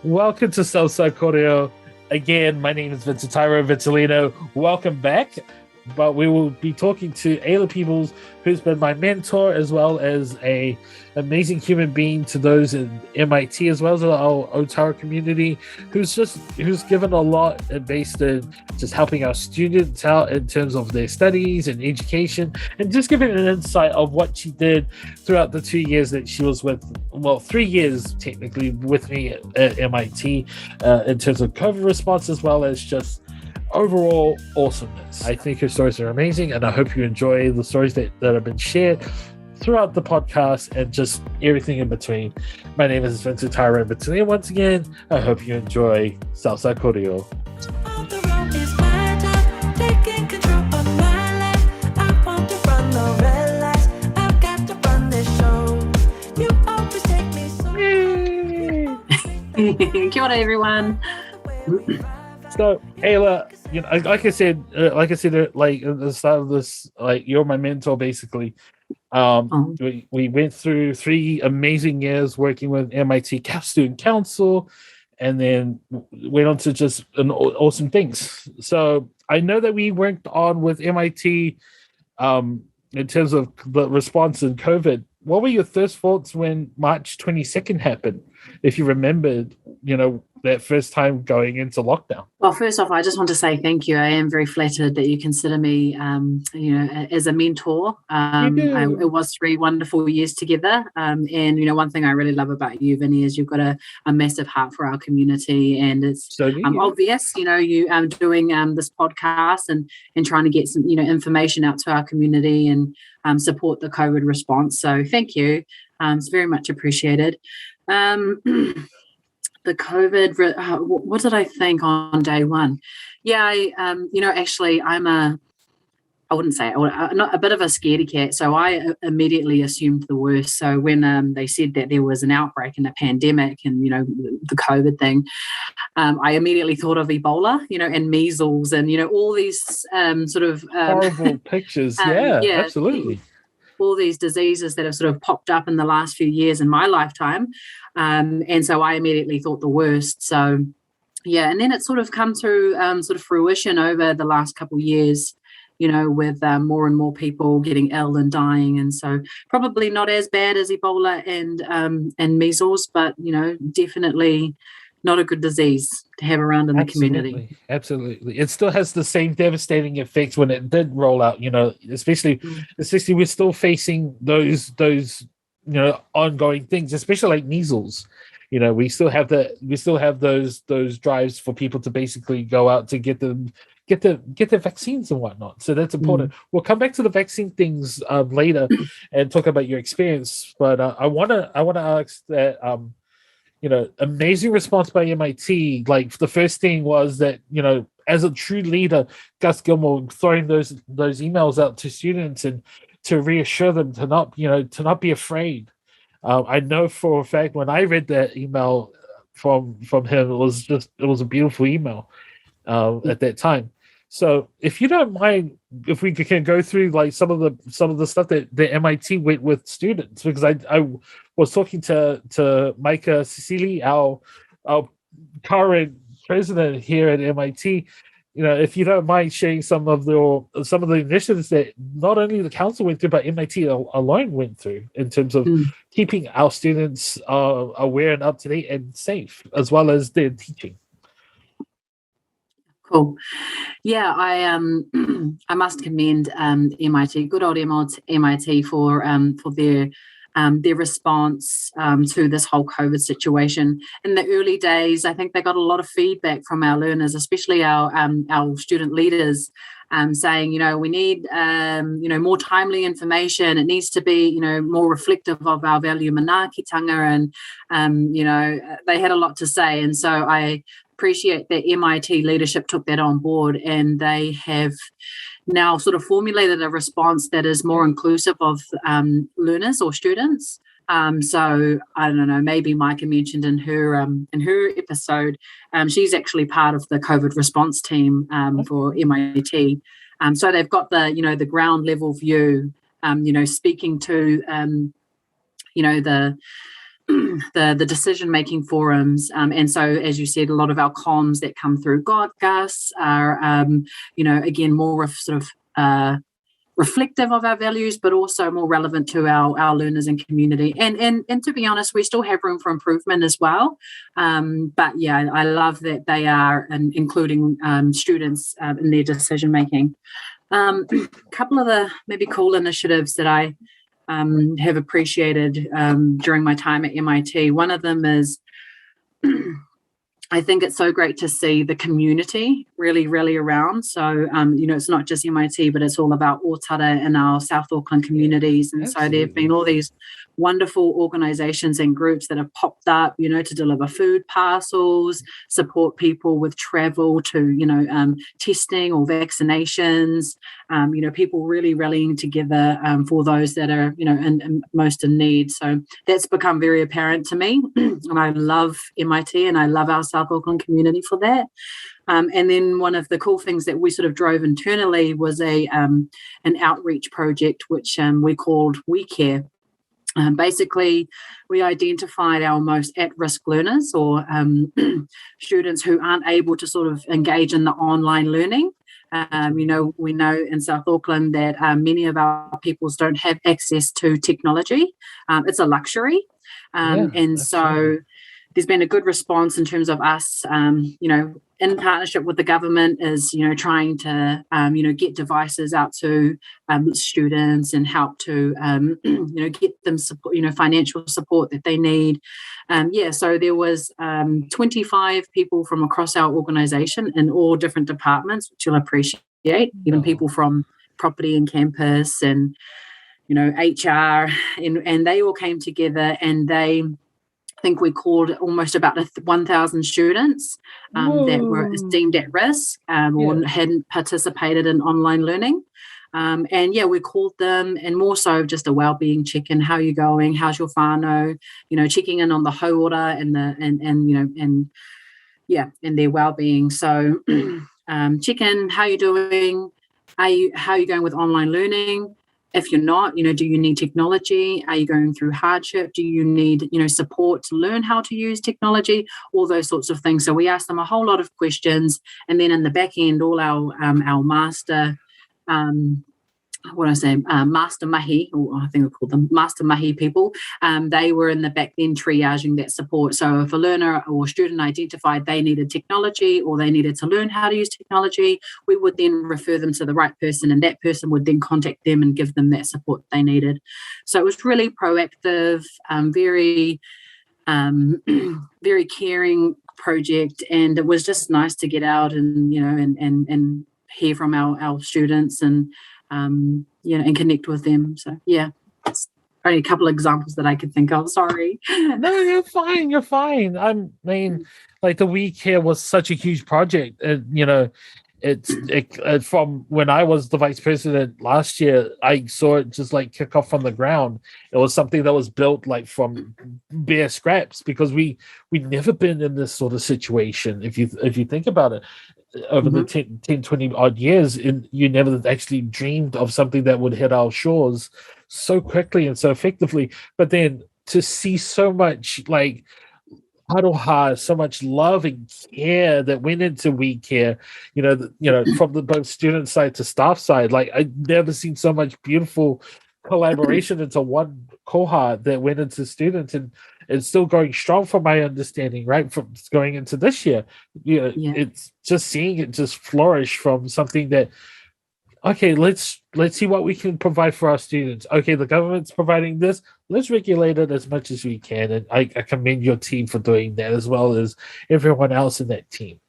Welcome to Southside Korero. Again, my name is Otara Vitalino. Welcome back. But we will be talking to Aayla Pebbles, who's been my mentor as well as a amazing human being to those in MIT as well as our Otara community, who's given a lot based in just helping our students out in terms of their studies and education, and just giving an insight of what she did throughout the 2 years that she was 3 years technically with me at MIT in terms of COVID response as well as just overall awesomeness. I think her stories are amazing, and I hope you enjoy the stories that have been shared throughout the podcast and just everything in between. My name is Vince Otara, and today once again, I hope you enjoy Southside Korero. Kia ora, everyone. So, Aayla, like I said, at the start of this, you're my mentor, basically. We went through 3 amazing years working with MIT Student Council, and then went on to just awesome things. So, I know that we worked on with MIT in terms of the response in COVID. What were your first thoughts when March 22nd happened? If you remembered, that first time going into lockdown. Well, first off, I just want to say thank you. I am very flattered that you consider me, as a mentor. It was 3 wonderful years together. And, one thing I really love about you, Vinnie, is you've got a massive heart for our community. And it's obvious, you doing this podcast and trying to get some, information out to our community and support the COVID response. So thank you. It's very much appreciated. The COVID, what did I think on day one? Yeah, actually, I'm a bit of a scaredy cat. So I immediately assumed the worst. So when they said that there was an outbreak and a pandemic and, the COVID thing, I immediately thought of Ebola, and measles and, all these horrible pictures. Yeah, absolutely. All these diseases that have sort of popped up in the last few years in my lifetime. And so I immediately thought the worst. So, yeah, and then it sort of come to fruition over the last couple of years, with more and more people getting ill and dying. And so probably not as bad as Ebola and measles, but, definitely not a good disease to have around in the community. Absolutely. It still has the same devastating effects when it did roll out, especially we're still facing those ongoing things, especially like measles. We still have those drives for people to basically go out to get the vaccines and whatnot. So that's important. We'll come back to the vaccine things later and talk about your experience. But I wanna ask that amazing response by MIT. Like the first thing was that, as a true leader, Gus Gilmore throwing those emails out to students and to reassure them to not be afraid. I know for a fact when I read that email from him, it was a beautiful email at that time. So if you don't mind, if we can go through like some of the stuff that the MIT went with students, because I was talking to Micah Cecily, our current president here at MIT. If you don't mind sharing some of the initiatives that not only the council went through, but MIT alone went through in terms of keeping our students aware and up to date and safe, as well as their teaching. Cool. Yeah, I must commend MIT, good old MIT for their response to this whole COVID situation. In the early days, I think they got a lot of feedback from our learners, especially our student leaders, saying, we need, more timely information. It needs to be, more reflective of our value manaakitanga, and, they had a lot to say. And so I appreciate that MIT leadership took that on board, and they have now sort of formulated a response that is more inclusive of learners or students. So I don't know, maybe Micah mentioned in her episode, she's actually part of the COVID response team for MIT. So they've got the ground level view, speaking to the decision making forums, and so as you said, a lot of our comms that come through Gus are again more of sort of reflective of our values, but also more relevant to our learners and community. And to be honest, we still have room for improvement as well. But yeah, I love that they are including students in their decision making. A couple of the maybe cool initiatives that I have appreciated during my time at MIT. One of them is I think it's so great to see the community really rally around. So, it's not just MIT, but it's all about Otara and our South Auckland communities. And so there have been all these wonderful organisations and groups that have popped up, to deliver food parcels, support people with travel to, testing or vaccinations, people really rallying together for those that are, most in need. So that's become very apparent to me. And I love MIT and I love our South Auckland community for that. And then one of the cool things that we sort of drove internally was an outreach project, which we called We Care. Basically, we identified our most at-risk learners or students who aren't able to sort of engage in the online learning. We know in South Auckland that many of our peoples don't have access to technology. It's a luxury. And so there's been a good response in terms of us, in partnership with the government is, trying to, get devices out to students and help to, get them support, financial support that they need. So there was 25 people from across our organisation in all different departments, which you'll appreciate, even people from property and campus and, HR, and they all came together and I think we called almost about 1,000 students that were deemed at risk or hadn't participated in online learning. We called them, and more so just a well-being check-in. How are you going? How's your whānau? Checking in on the hauora and their well-being. So check in. How are you doing? How are you going with online learning? If you're not, do you need technology? Are you going through hardship? Do you need, support to learn how to use technology? All those sorts of things. So we asked them a whole lot of questions, and then in the back end, all our master master mahi, or I think we call them master mahi people, they were in the back then triaging that support. So if a learner or student identified they needed technology or they needed to learn how to use technology, we would then refer them to the right person, and that person would then contact them and give them that support they needed. So it was really proactive, very very caring project, and it was just nice to get out and and hear from our students and and connect with them. So it's only a couple of examples that I could think of. Sorry. No, you're fine. I mean, like the week here was such a huge project, and it from when I was the vice president last year, I saw it just like kick off from the ground. It was something that was built like from bare scraps, because we'd never been in this sort of situation. If you think about it, over the 10, 20 odd years, you never actually dreamed of something that would hit our shores so quickly and so effectively. But then to see so much like aroha, so much love and care that went into We Care, from the both student side to staff side, like I've never seen so much beautiful collaboration into one cohort that went into students, and it's still going strong from my understanding, right? From going into this year, it's just seeing it just flourish from something that, okay, let's see what we can provide for our students. Okay, the government's providing this. Let's regulate it as much as we can. And I commend your team for doing that, as well as everyone else in that team.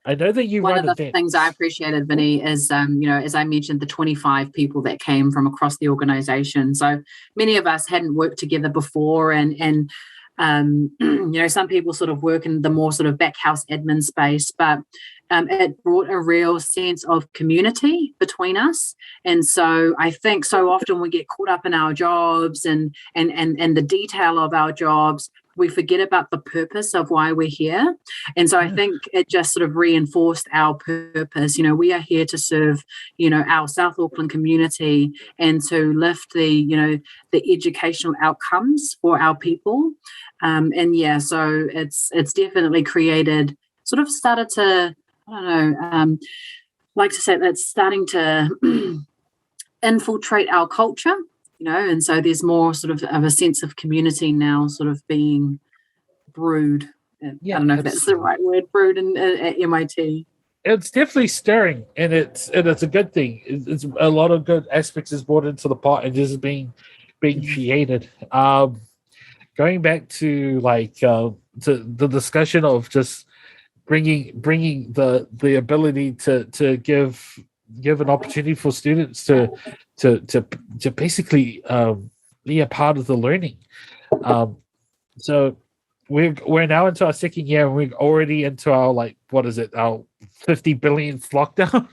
I know that you one of the things I appreciated, Vinnie, is as I mentioned, the 25 people that came from across the organization. So many of us hadn't worked together before, and some people sort of work in the more sort of back house admin space, but it brought a real sense of community between us. And so I think so often we get caught up in our jobs and the detail of our jobs, we forget about the purpose of why we're here. And so I think it just sort of reinforced our purpose. We are here to serve, our South Auckland community and to lift the educational outcomes for our people. So it's definitely started to, I don't know, like to say that's starting to infiltrate our culture. And so there's more sort of a sense of community now sort of being brewed. Yeah, I don't know if that's the right word, brewed at MIT. It's definitely stirring, and it's a good thing. It's a lot of good aspects is brought into the pot and just being created. Going back to to the discussion of just bringing the ability to give an opportunity for students to basically be a part of the learning. So we're now into our second year, and we're already into our our 50 billionth lockdown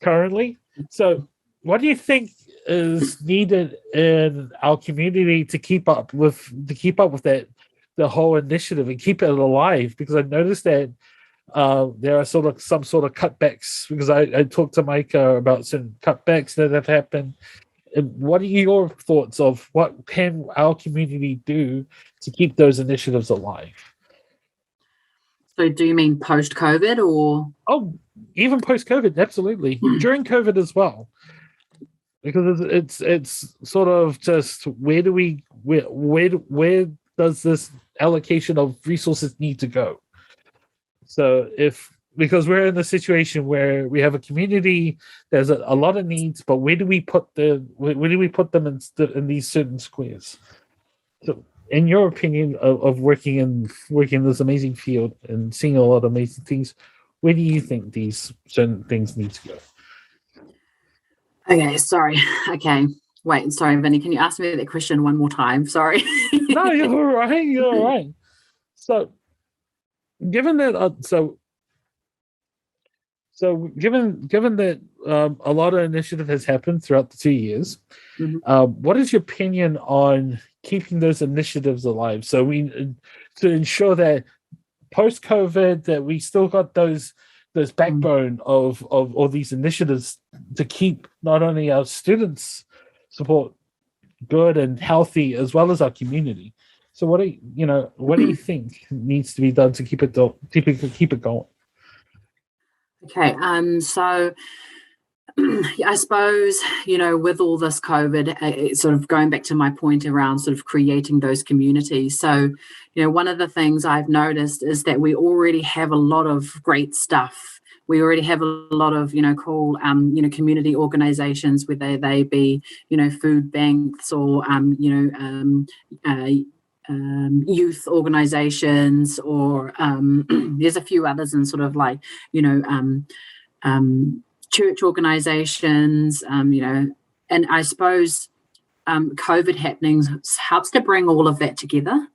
currently. So what do you think is needed in our community to keep up with that, the whole initiative, and keep it alive? Because I noticed that there are some sort of cutbacks, because I talked to Micah about some cutbacks that have happened. And what are your thoughts of what can our community do to keep those initiatives alive? So do you mean post-COVID or? Oh, even post-COVID, absolutely. During COVID as well. Because it's sort of just where does this allocation of resources need to go? So because we're in a situation where we have a community, there's a lot of needs, but where do we put them in these certain squares? So, in your opinion of working in this amazing field and seeing a lot of amazing things, where do you think these certain things need to go? Okay, sorry. Okay. Wait, sorry, Vinnie, can you ask me that question one more time? Sorry. No, you're all right. You're all right. So, given that, given that a lot of initiative has happened throughout the 2 years, what is your opinion on keeping those initiatives alive? So to ensure that post-COVID, that we still got those backbone of all these initiatives to keep not only our students' support good and healthy, as well as our community. So what do you think needs to be done to keep it going? Okay, so I suppose, with all this COVID, it's sort of going back to my point around sort of creating those communities. So, one of the things I've noticed is that we already have a lot of great stuff. We already have a lot of, cool, community organizations, whether they be, food banks or, youth organizations, or there's a few others in sort of church organizations, and I suppose COVID happenings helps to bring all of that together,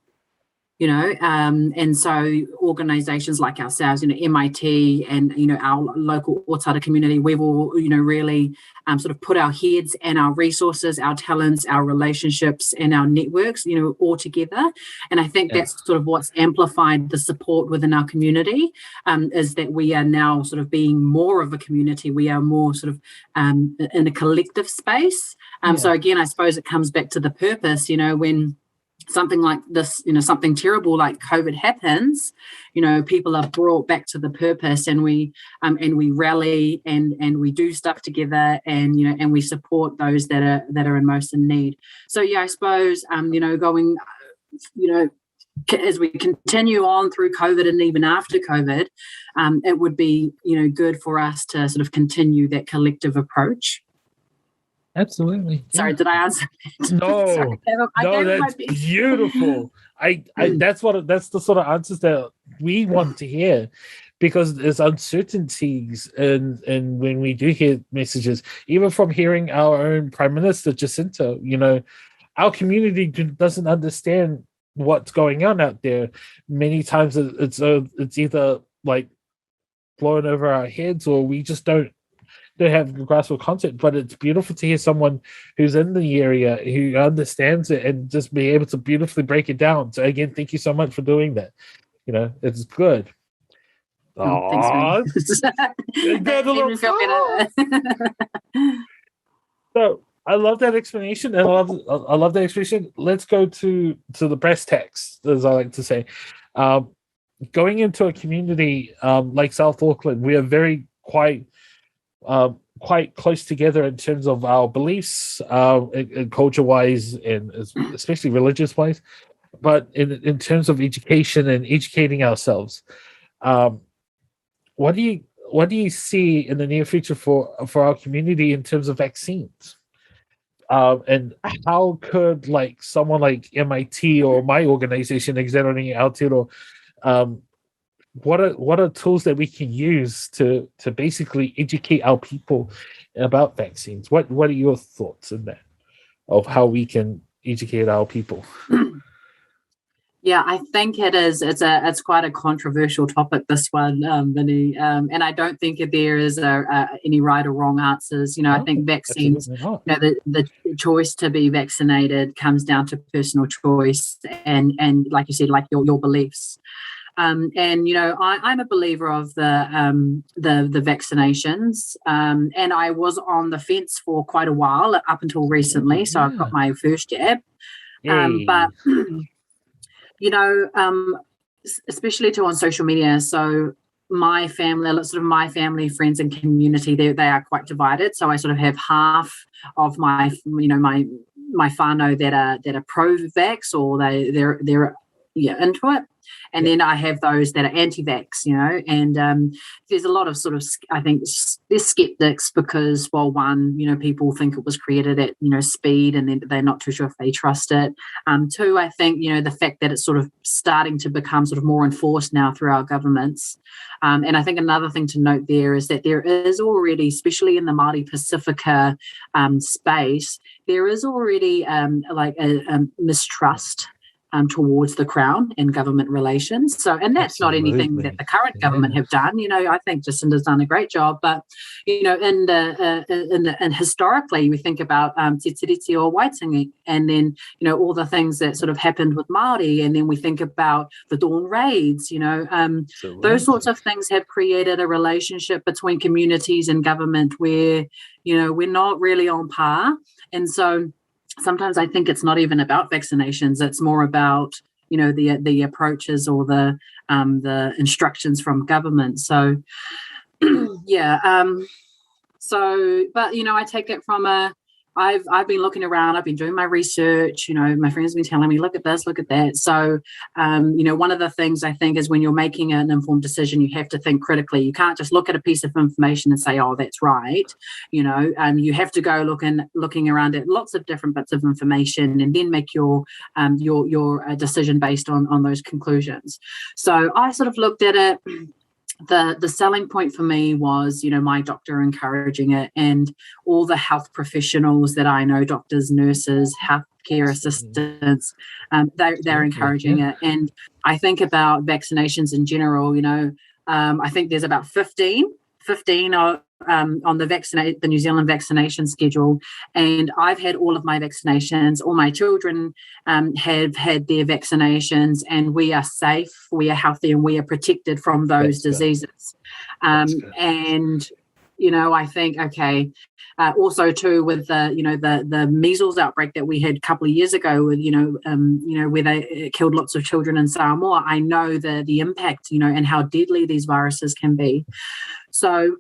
and so organizations like ourselves, MIT and, our local Otara community, we've all, really sort of put our heads and our resources, our talents, our relationships and our networks, all together. And I think that's sort of what's amplified the support within our community, is that we are now sort of being more of a community. We are more sort of in a collective space. So again, I suppose it comes back to the purpose, when something like this, something terrible like COVID happens, people are brought back to the purpose, and we rally and we do stuff together, and we support those that are in most in need. So I suppose going, as we continue on through COVID and even after COVID, it would be good for us to sort of continue that collective approach. Absolutely. Sorry, did I answer that? No, Sorry, that's beautiful. That's the sort of answers that we want to hear, because there's uncertainties, and when we do hear messages, even from hearing our own Prime Minister Jacinta, our community doesn't understand what's going on out there. Many times it's either like blowing over our heads, or we just don't don't have the grassroots concept, but it's beautiful to hear someone who's in the area who understands it and just be able to beautifully break it down. So again, thank you so much for doing that. It's good. Oh, thanks, Vinnie. Good little feel better. So I love that explanation, and I love that explanation. Let's go to the breast tax, as I like to say. Going into a community like South Auckland, we are very quite close together in terms of our beliefs, and culture-wise, and especially religious-wise. But in terms of education and educating ourselves, what do you see in the near future for our community in terms of vaccines? And how could someone like MIT or my organization, Exeroni Aotearoa, what are tools that we can use to basically educate our people about vaccines? What are your thoughts on that, of how we can educate our people? Yeah, I think it is. It's quite a controversial topic, this one, Vinnie. And I don't think there is any right or wrong answers. I think vaccines, the choice to be vaccinated comes down to personal choice and like you said, like your beliefs. I'm a believer of the vaccinations, and I was on the fence for quite a while up until recently. So I've got my first jab, but. Especially on social media. So my family, friends, and community, they are quite divided. So I sort of have half of my whānau that are pro-vax, or they're into it. And then I have those that are anti-vax, and there's a lot of I think there's skeptics because, well, one, people think it was created at, speed, and then they're not too sure if they trust it. Two, I think, the fact that it's sort of starting to become sort of more enforced now through our governments. And I think another thing to note there is that there is already, especially in the Māori Pacifica space, there is already a mistrust towards the Crown and government relations. So, and that's Absolutely. Not anything that the current government have done. I think Jacinda's done a great job. But and historically, we think about Te Tiriti o Waitangi, and then all the things that sort of happened with Māori, and then we think about the Dawn raids. Those sorts of things have created a relationship between communities and government where we're not really on par, and so. Sometimes I think it's not even about vaccinations. It's more about, the approaches or the instructions from government. So, yeah. But I take it from I've been looking around. I've been doing my research. My friends have been telling me, look at this, look at that. So, one of the things I think is when you're making an informed decision, you have to think critically. You can't just look at a piece of information and say, oh, that's right. You have to go looking around at lots of different bits of information and then make your decision based on those conclusions. So I sort of looked at it. The selling point for me was, my doctor encouraging it, and all the health professionals that I know, doctors, nurses, healthcare assistants, they're encouraging it. And I think about vaccinations in general, I think there's about 15 on the New Zealand vaccination schedule, and I've had all of my vaccinations. All my children have had their vaccinations, and we are safe, we are healthy, and we are protected from those diseases. And I think also too with the measles outbreak that we had a couple of years ago, with where they killed lots of children in Samoa. I know the impact, and how deadly these viruses can be. So,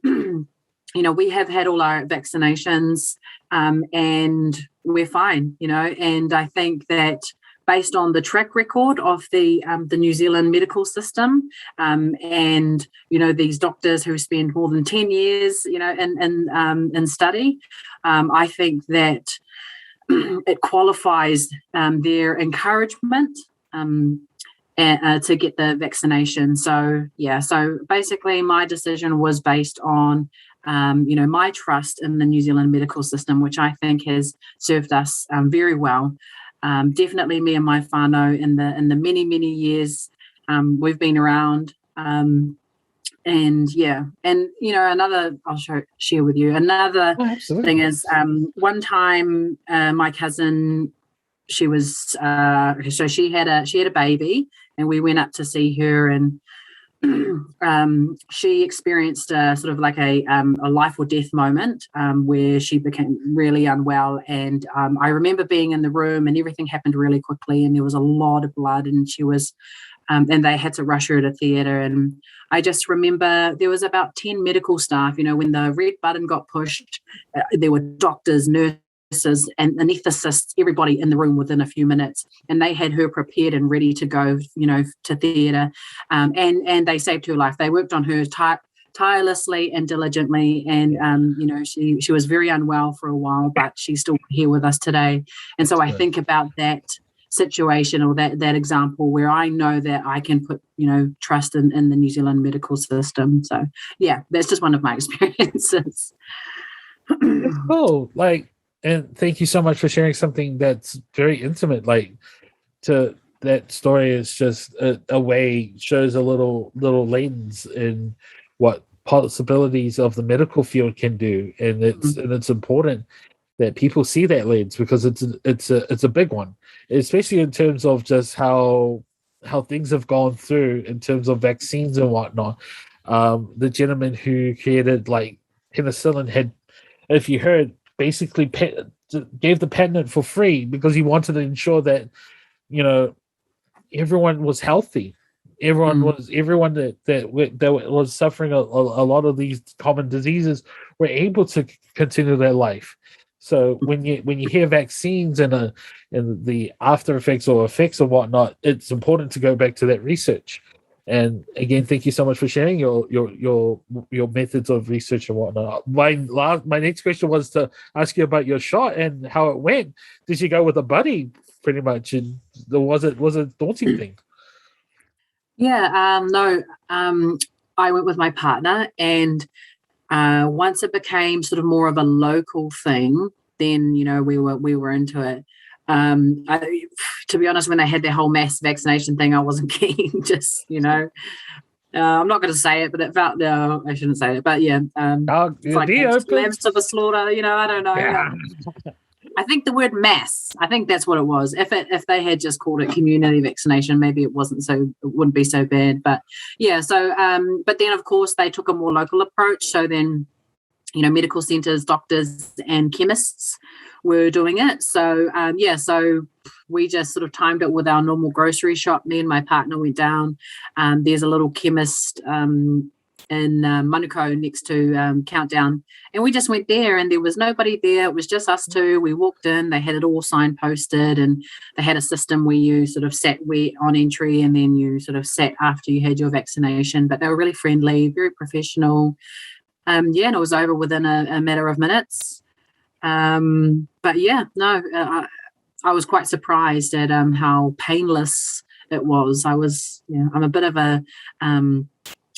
we have had all our vaccinations, and we're fine, and I think that based on the track record of the New Zealand medical system, and, these doctors who spend more than 10 years, in study, I think that it qualifies their encouragement to get the vaccination. So basically my decision was based on, my trust in the New Zealand medical system, which I think has served us very well. Definitely me and my whānau in the many, many years we've been around. and another I'll share with you another thing is one time my cousin, she was so she had a baby, and we went up to see her, and she experienced a sort of like a life or death moment where she became really unwell, and I remember being in the room, and everything happened really quickly, and there was a lot of blood, and she was and they had to rush her to theatre. And I just remember there was about 10 medical staff. When the red button got pushed, there were doctors, nurses, and anaesthetists, everybody in the room within a few minutes, and they had her prepared and ready to go, to theatre, and they saved her life. They worked on her tirelessly and diligently, and she was very unwell for a while, but she's still here with us today. And so I think about that situation, or that example, where I know that I can put trust in the New Zealand medical system. So yeah, that's just one of my experiences. It's cool. And thank you so much for sharing something that's very intimate. That story is just a way, shows a little lens in what possibilities of the medical field can do, and it's important that people see that lens, because it's a big one, especially in terms of just how things have gone through in terms of vaccines and whatnot. The gentleman who created penicillin had, if you heard, basically gave the patent for free because he wanted to ensure that everyone was healthy. Everyone that was suffering a lot of these common diseases were able to continue their life. So when you hear vaccines and the after effects or effects or whatnot, it's important to go back to that research. And again, thank you so much for sharing your methods of research and whatnot. My next question was to ask you about your shot and how it went. Did you go with a buddy pretty much, and was it a daunting thing? Yeah, no, I went with my partner, and once it became sort of more of a local thing, then we were into it. To be honest, when they had their whole mass vaccination thing, I wasn't keen. Just I'm not going to say it, but it felt, no, I shouldn't say it, but yeah, it's like lambs to the slaughter. I don't know. Yeah. I think the word mass, I think that's what it was. If they had just called it community vaccination, maybe it wouldn't be so bad. But yeah, so but then of course they took a more local approach. So then, medical centres, doctors and chemists were doing it. So so we just sort of timed it with our normal grocery shop. Me and my partner went down. There's a little chemist in Manukau next to Countdown, and we just went there, and there was nobody there. It was just us two. We walked in, they had it all signposted, and they had a system where you sort of sat on entry, and then you sort of sat after you had your vaccination. But they were really friendly, very professional. And it was over within a matter of minutes. But yeah, no, I was quite surprised at how painless it was. I'm a bit of a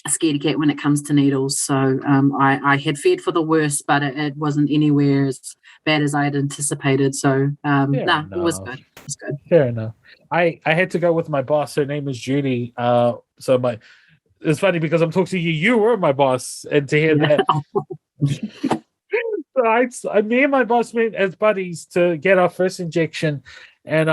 scaredy cat when it comes to needles, so I had feared for the worst, but it wasn't anywhere as bad as I had anticipated. So it was good. It was good. Fair enough. I had to go with my boss. Her name is Judy. It's funny because I'm talking to you. You were my boss, and to hear that. So me and my boss met as buddies to get our first injection, and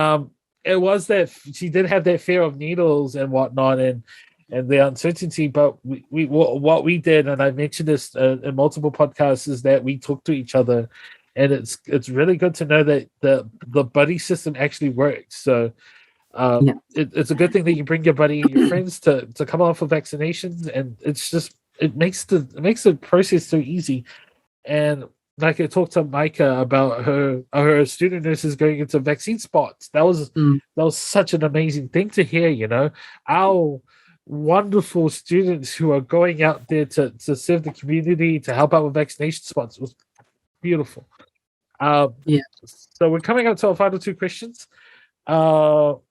it was that she did have that fear of needles and whatnot, and the uncertainty. But what we did, and I mentioned this in multiple podcasts, is that we talked to each other, and it's really good to know that the buddy system actually works. So it's a good thing that you bring your buddy and your friends to come off of vaccinations, and it makes the process so easy. And like I talked to Micah about her student nurses going into vaccine spots. That was such an amazing thing to hear. Our wonderful students who are going out there to serve the community, to help out with vaccination spots, was beautiful. So we're coming up to our final two questions. So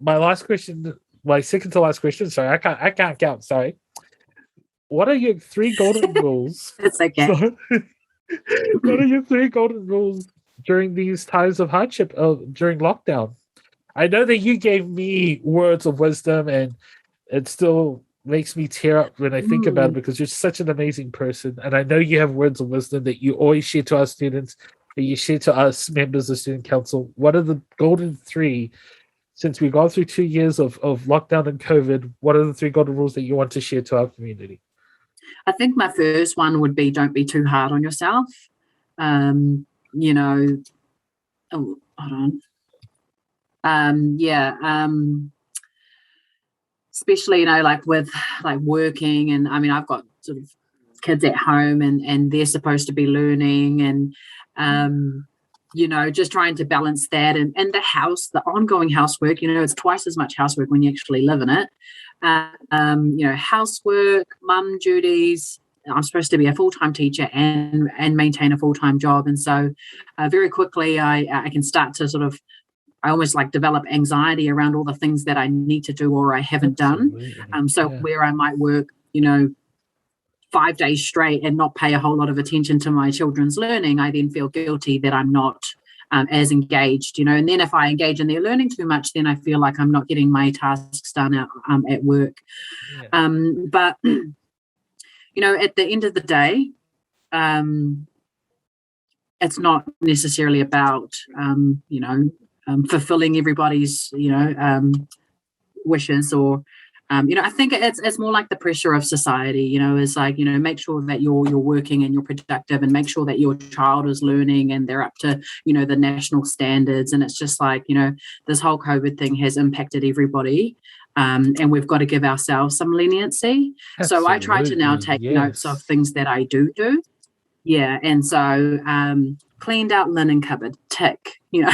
my second to last question. Sorry, I can't count. Sorry. What are your 3 golden rules? It's okay. What are your 3 golden rules during these times of hardship during lockdown? I know that you gave me words of wisdom, and it's still makes me tear up when I think about it, because you're such an amazing person, and I know you have words of wisdom that you always share to our students, that you share to us members of student council. What are the golden three, since we gone through 2 years of lockdown and COVID, what are the three golden rules that you want to share to our community? I think my first one would be, don't be too hard on yourself. You know, oh, hold on. Especially, you know, like with like working, and I mean, I've got sort of kids at home, and they're supposed to be learning, and you know, just trying to balance that, and the ongoing housework. You know, it's twice as much housework when you actually live in it. You know, housework, mum duties. I'm supposed to be a full-time teacher and maintain a full-time job, and so very quickly I can start to sort of, I almost like develop anxiety around all the things that I need to do or I haven't done. Where I might work, you know, 5 days straight and not pay a whole lot of attention to my children's learning, I then feel guilty that I'm not as engaged, you know. And then if I engage in their learning too much, then I feel like I'm not getting my tasks done at work. But, you know, at the end of the day, it's not necessarily about, you know, fulfilling everybody's, you know, wishes, or, you know, I think it's more like the pressure of society, you know, is like, you know, make sure that you're working and you're productive, and make sure that your child is learning and they're up to, you know, the national standards. And it's just like, you know, this whole COVID thing has impacted everybody, and we've got to give ourselves some leniency. Absolutely. So I try to now take notes of things that I do. Yeah, and so cleaned out linen cupboard, tick, you know.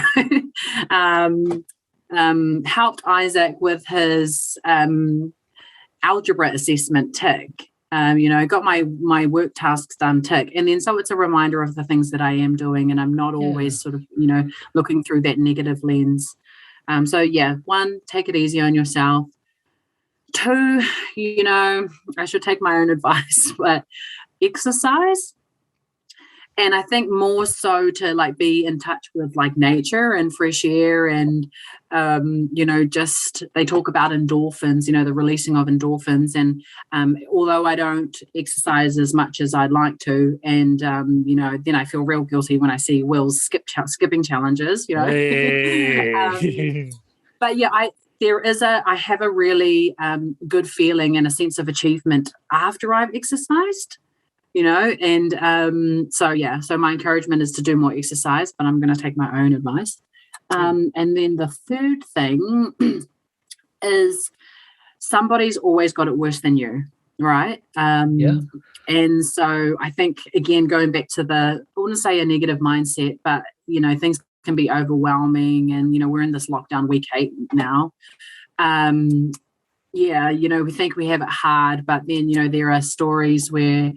Helped Isaac with his algebra assessment, tick. You know, got my work tasks done, tick. And then so it's a reminder of the things that I am doing, and I'm not always sort of, you know, looking through that negative lens. So yeah, 1, take it easy on yourself. 2, you know, I should take my own advice, but exercise. And I think more so to like be in touch with like nature and fresh air, and you know, just they talk about endorphins, you know, the releasing of endorphins. And although I don't exercise as much as I'd like to, and you know, then I feel real guilty when I see Will's skipping challenges, you know. Hey. But yeah, I have a really good feeling and a sense of achievement after I've exercised. You know, and so my encouragement is to do more exercise, but I'm going to take my own advice. And then the third thing is, somebody's always got it worse than you, right? And so I think, again, going back to I wouldn't say a negative mindset, but, you know, things can be overwhelming, and, you know, we're in this lockdown week 8 now. You know, we think we have it hard, but then, you know, there are stories where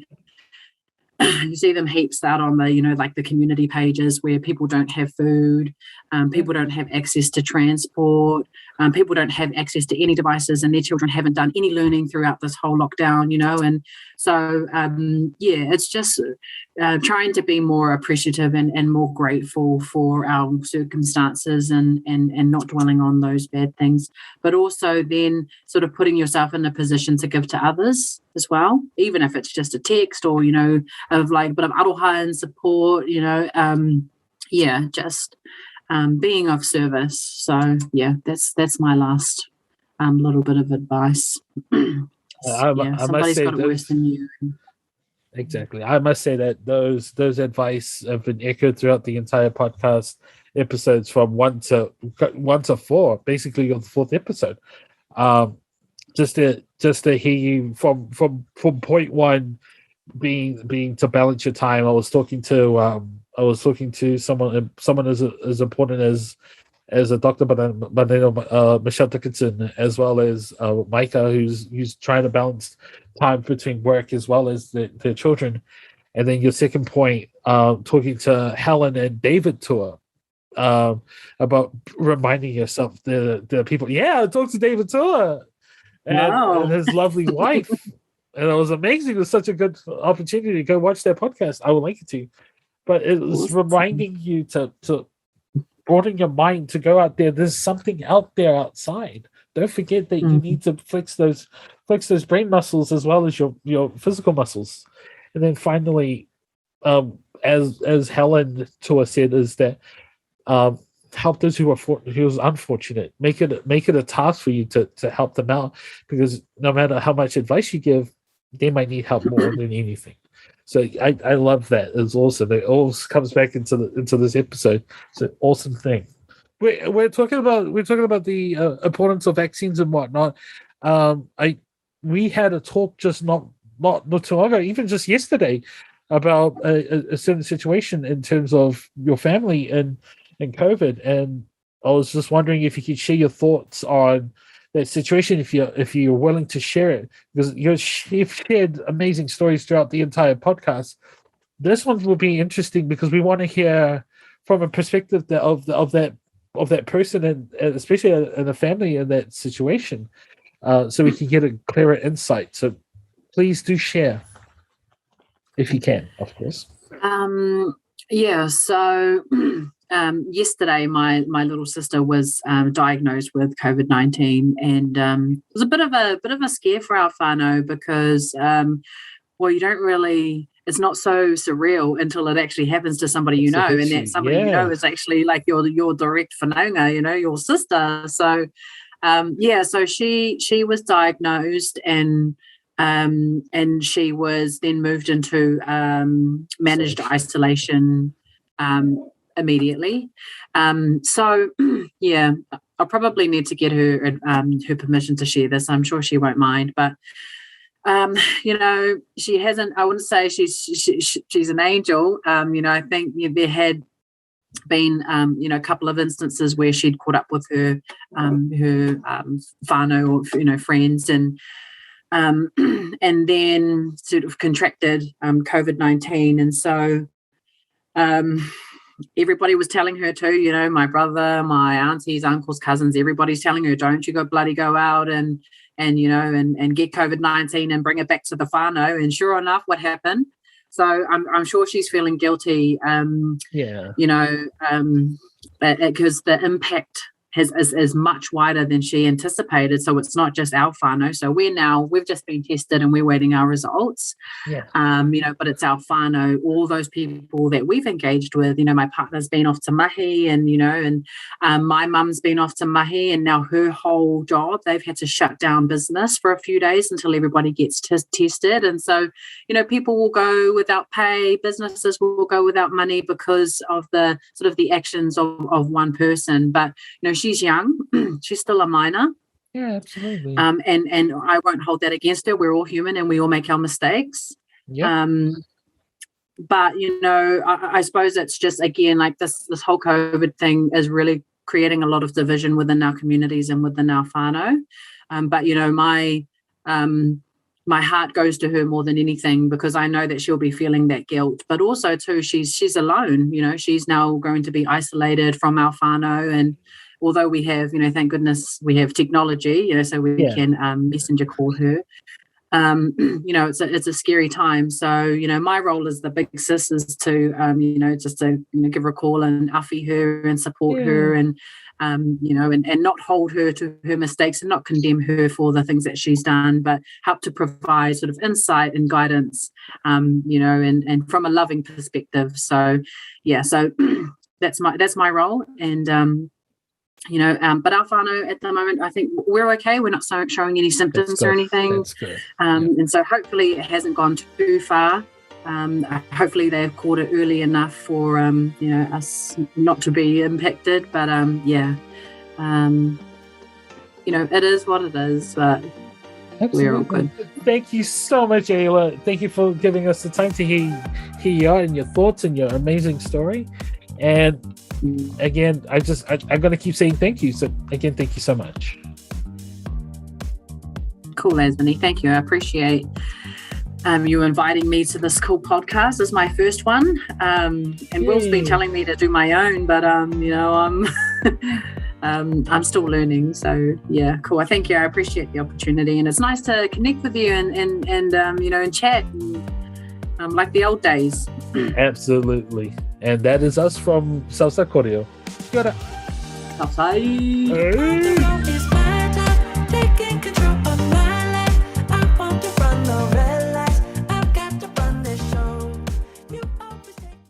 you see them heaps out on the, you know, like the community pages, where people don't have food, people don't have access to transport, people don't have access to any devices, and their children haven't done any learning throughout this whole lockdown, you know. And so, it's just trying to be more appreciative and more grateful for our circumstances, and not dwelling on those bad things, but also then sort of putting yourself in a position to give to others as well, even if it's just a text, or, you know, of like a bit of aroha and support, you know. Just being of service. So yeah, that's my last little bit of advice. Somebody's got it worse than you. Exactly. I must say that those advice have been echoed throughout the entire podcast episodes, from 1 to 4, basically on the 4th episode. Just to hear you from point 1 being to balance your time. I was talking to someone as important as a doctor by the name of Michelle Dickinson, as well as Micah, who's trying to balance time between work as well as their children. And then your second point, talking to Helen and David Tour, about reminding yourself the people. Yeah, I talked to David Tour and his lovely wife. And it was amazing. It was such a good opportunity to go watch their podcast. I would like you to. But it was reminding you to broaden your mind, to go out there. There's something out there outside. don't forget that you need to flex those brain muscles as well as your physical muscles. And then finally, as Helen Tua said, is that help those who are unfortunate. Make it a task for you to help them out, because no matter how much advice you give, they might need help more than anything. So I love that. It's awesome. It all comes back into this episode. It's an awesome thing. We're talking about the importance of vaccines and whatnot. We had a talk just not too long ago, even just yesterday, about a certain situation in terms of your family and COVID, and I was just wondering if you could share your thoughts on that situation, if you're willing to share it, because you've shared amazing stories throughout the entire podcast. This one will be interesting because we want to hear from a perspective of that person, and especially in a family in that situation, so we can get a clearer insight. So please do share if you can, of course. Yeah. So yesterday, my little sister was diagnosed with COVID-19, and it was a bit of a scare for our whānau because, you don't really. It's not so surreal until it actually happens to somebody you know, and that somebody you know is actually like your direct whanaunga, your sister. So, so she was diagnosed, and she was then moved into managed isolation immediately. So I'll probably need to get her permission to share this. I'm sure she won't mind, but she hasn't. I wouldn't say she's an angel. I think there had been a couple of instances where she'd caught up with her whānau or friends, and then sort of contracted COVID-19, and so everybody was telling her to, my brother, my aunties, uncles, cousins, everybody's telling her, don't you go out and get COVID-19 and bring it back to the whānau. And sure enough, what happened? So I'm sure she's feeling guilty. Because the impact is much wider than she anticipated. So it's not just our whānau. So we've just been tested and we're waiting our results. Yeah. But it's our whānau, all those people that we've engaged with. My partner's been off to mahi, and my mum's been off to mahi, and now her whole job, they've had to shut down business for a few days until everybody gets tested. And so, people will go without pay, businesses will go without money because of the sort of the actions of one person. But, she's young, she's still a minor. Yeah, absolutely. And I won't hold that against her. We're all human and we all make our mistakes. Yeah. But I suppose it's just, again, like this whole COVID thing is really creating a lot of division within our communities and within our whānau. But my heart goes to her more than anything, because I know that she'll be feeling that guilt. But also too, she's alone. She's now going to be isolated from our whānau, and although we have, thank goodness we have technology, so we can messenger call her. It's a scary time. So, my role as the big sis is to, just to, give her a call and uffy her and support her, and, and not hold her to her mistakes and not condemn her for the things that she's done, but help to provide sort of insight and guidance, and from a loving perspective. So, so that's my role. And, but our whānau at the moment, I think we're okay. We're not showing any symptoms or anything. That's good. And so hopefully it hasn't gone too far. Hopefully they've caught it early enough for, us not to be impacted. But, it is what it is, but absolutely. We're all good. Thank you so much, Aayla. Thank you for giving us the time to hear you out and your thoughts and your amazing story. And again, I'm going to keep saying thank you. So again, thank you so much. Cool, Vinnie. Thank you. I appreciate you inviting me to this cool podcast. It's my first one. And Will's been telling me to do my own, but I'm still learning. So yeah, cool. I thank you. I appreciate the opportunity, and it's nice to connect with you and chat and, like the old days. Absolutely. And that is us from Southside Korero. Kia ora. Southside.